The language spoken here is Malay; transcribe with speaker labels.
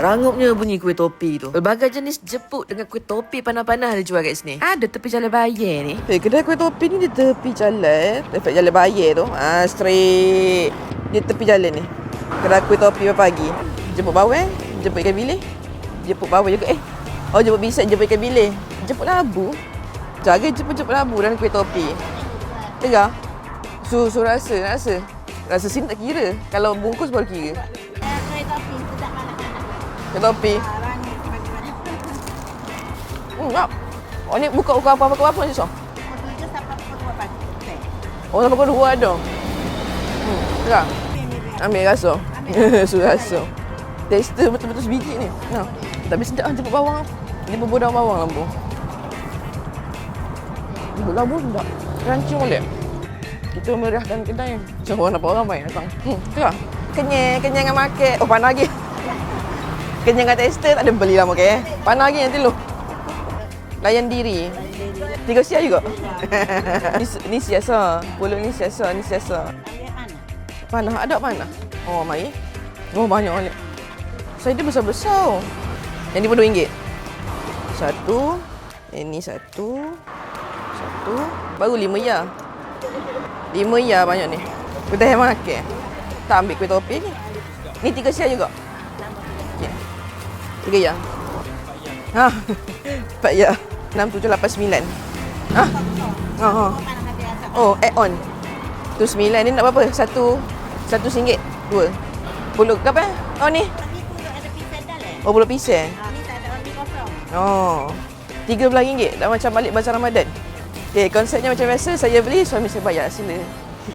Speaker 1: Rangupnya bunyi kuih topi tu. Berbagai jenis jepuk dengan kuih topi panas-panas dia jual kat sini. Ada tepi jalan Bayar ni.
Speaker 2: Kedai kuih topi ni di tepi jalan. Dekat jalan Bayar tu. Straight. Di tepi jalan ni. Kedai kuih topi pagi. Jemput bawang, jemput ikan bilis. Jemput bawang juga. Jemput bisat, jemput ikan bilis. Jemput labu. Jaga jemput labu dan kuih topi. Tengah. Su rasa, nak rasa. Rasa sini tak kira. Kalau bungkus baru kira.
Speaker 3: Kuih topi sedap panas-panas.
Speaker 2: Kuih topi.
Speaker 3: Rangit bagi-bagi.
Speaker 2: Tak. Ni buka apa-apa ni so.
Speaker 3: Pukul 7 sampai pukul 2 pagi.
Speaker 2: Sampai pukul 2 ada. Tengah. Ambil rasa. Su rasa. Taster betul-betul sebiji ni. Nah. Tapi sedap jemput bawang. Dia berbau daun bawang lampu. Jemput lampu sedap. Crunchy boleh. Kita meriahkan kedai. Semua nampak orang ramai datang. Tengah. Kenyang dengan market. Panas lagi. Kenyang dengan taster tak ada beli lama ke. Panas lagi nanti lu. Layan diri. 3 siap juga. Ni siasa. Pulut ni siasa.
Speaker 3: Ambil mana?
Speaker 2: Panah ada panah. Mari. Banyak balik. Saya dia besar-besar. Yang ni pun RM2. Satu. Ini satu. Baru RM5. RM5 banyak ni. Kita yang makan. Tak ambil kuih topi ni. Ni 3 siap juga. Ya. 3 ya. 4 ya. 6, 7, 8, 9. Add on. Tu 9 ni nak berapa? Satu RM1. 2. Pulut ke apa? Ni.
Speaker 3: Tapi pulut ada pisang dalam.
Speaker 2: Pulut pisang.
Speaker 3: Ni tak ada roti kosong.
Speaker 2: RM13. Dah macam balik bazar Ramadan. Konsepnya macam biasa. Saya beli, suami saya bayar. Sila.